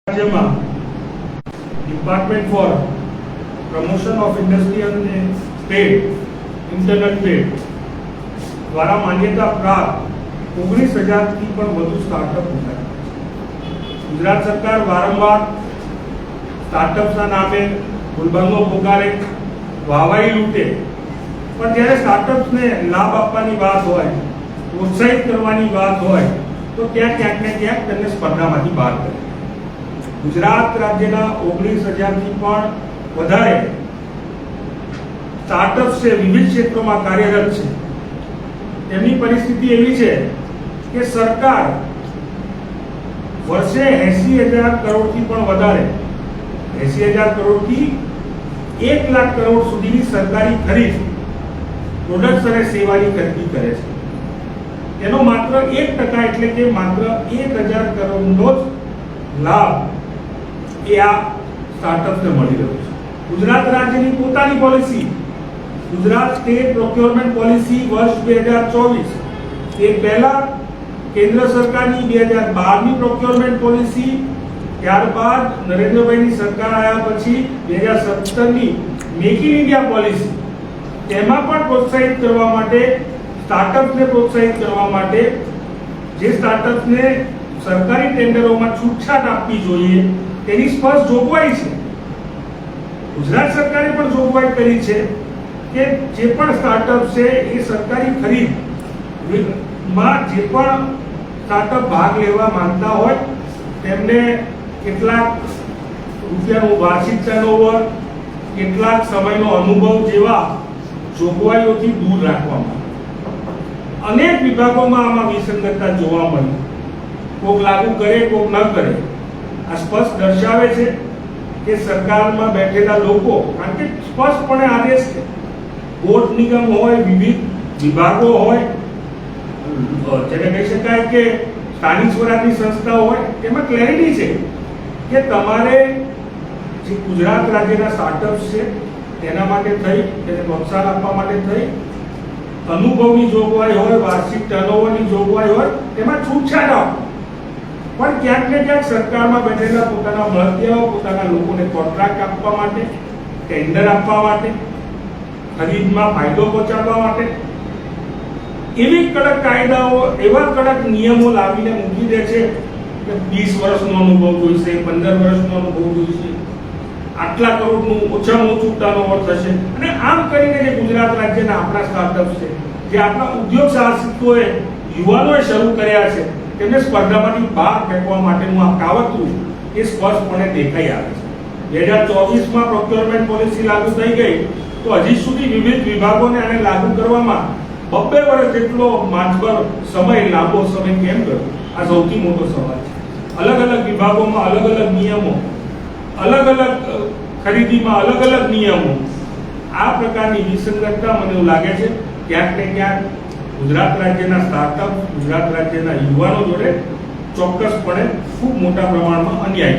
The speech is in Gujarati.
રાજ્યમાં department four promotion of industry અને ટ્રેડ ઇન્ટરનલ ટ્રેડ દ્વારા માન્યતા પ્રાપ્ત 19,000થી પણ વધુ સ્ટાર્ટઅપ ઉભા. ગુજરાત સરકાર વારંવાર સ્ટાર્ટઅપ્સના નામે ગુલબંગો પોકારે, વાહવાઈ લૂંટે, પણ જ્યારે સ્ટાર્ટઅપ્સને લાભ આપવાની વાત હોય, પ્રોત્સાહિત કરવાની વાત હોય, તો ક્યાંક ને ક્યાંક તેમને સ્પર્ધામાંથી બહાર કરે. ગુજરાત રાજ્યના 19,000થી પણ વધારે સ્ટાર્ટઅપ્સ છે, વિવિધ ક્ષેત્રોમાં કાર્યરત છે. તેમની પરિસ્થિતિ એવી છે કે સરકાર વર્ષે 80,000 કરોડથી પણ વધારે 80,000 કરોડથી 1,00,000 કરોડ સુધીની સરકારી ખરીદ પ્રોડક્ટ્સ અને સેવાની ખરીદી કરે છે. તેનો માત્ર 1% એટલે કે માત્ર 1,000 કરોડનો જ લાભ એ આ સ્ટાર્ટઅપ્સને મળી રહ્યો છે. ગુજરાત રાજ્યની પોતાની policy, Gujarat state procurement policy વર્ષ 2024, એ પહેલા કેન્દ્ર સરકારની 2012ની પ્રોક્યોરમેન્ટ પોલિસી, ત્યારબાદ નરેન્દ્રભાઈની સરકાર આવ્યા પછી 2017ની મેક ઇન ઇન્ડિયા પોલિસી, તેમાં પણ પ્રોત્સાહિત કરવા માટે, સ્ટાર્ટઅપ્સને પ્રોત્સાહિત કરવા માટે જે સ્ટાર્ટઅપ્સને સરકારી ટેન્ડરોમાં છૂટછાટ આપવી જોઈએ તેની સ્પષ્ટ જોગવાઈ છે. ગુજરાત સરકારે પણ જોગવાઈ કરી છે કે જે પણ સ્ટાર્ટઅપ છે એ સરકારી ખરીદમાં જે પણ સ્ટાર્ટઅપ ભાગ લેવા માંગતા હોય તેમને કેટલાક રૂપિયાનું વાર્ષિક ટર્નઓવર, કેટલાક સમયનો અનુભવ જેવા જોગવાઈઓથી દૂર રાખવામાં. અનેક વિભાગોમાં આમાં વિસંગતતા જોવા મળી. કોક લાગુ કરે, કોક ન કરે. આ સ્પષ્ટ દર્શાવે છે કે સરકારમાં બેઠેલા લોકો, કારણ કે સ્પષ્ટપણે આદેશ છે, બોર્ડ નિગમ હોય, વિવિધ વિભાગો હોય, જેને કહી શકાય કે સ્થાનિક સ્વરાજની સંસ્થા હોય, તેમાં ક્લેરિટી છે કે તમારે જે ગુજરાત રાજ્યના સ્ટાર્ટઅપ્સ છે તેના માટે થઈ, તેને પ્રોત્સાહન આપવા માટે થઈ, અનુભવની જોગવાઈ હોય, વાર્ષિક ટર્નઓવરની જોગવાઈ હોય, તેમાં છૂટછાટ આપો. પણ ક્યાંક ને ક્યાંક સરકારમાં બેઠેલા પોતાના મળતિયાઓ, પોતાના લોકોને કોન્ટ્રાક્ટ આપવા માટે, ટેન્ડર આપવા માટે, ખરીદમાં ફાયદો પહોંચાડવા માટે એવી કડક કાયદાઓ, એવા કડક નિયમો લાવીને મૂકી દે છે કે 20 વર્ષનો અનુભવ જોઈશે, 15 વર્ષનો અનુભવ જોઈશે, આટલા કરોડનું ઓછામાં ઓછું ટર્નઓવર થશે. અને આમ કરીને જે ગુજરાત રાજ્યના આપણા સ્ટાર્ટઅપ છે, જે આપણા ઉદ્યોગ સાહસિકોએ, યુવાનોએ શરૂ કર્યા છે, તેમને સ્પર્ધામાંથી બહાર ફેંકવા માટેનું આ કાવતરું એ સ્પષ્ટપણે દેખાઈ આવે છે. 2024માં પ્રોક્યોરમેન્ટ પોલિસી લાગુ થઈ ગઈ તો હજી સુધી વિવિધ વિભાગોને આને લાગુ કરવામાં 2 વર્ષ જેટલો માછબર સમય, લાંબો સમય કેમ ગયો? આ સૌથી મોટો સવાલ છે. અલગ અલગ વિભાગોમાં અલગ અલગ નિયમો, અલગ અલગ ખરીદીમાં અલગ અલગ નિયમો. આ પ્રકારની વિસંગતતા મને એવું લાગે છે ક્યાંક ને ક્યાંક ગુજરાત રાજ્યના સ્ટાર્ટઅપ, ગુજરાત રાજ્યના યુવાનો જોડે ચોક્કસપણે ખૂબ મોટા પ્રમાણમાં અન્યાય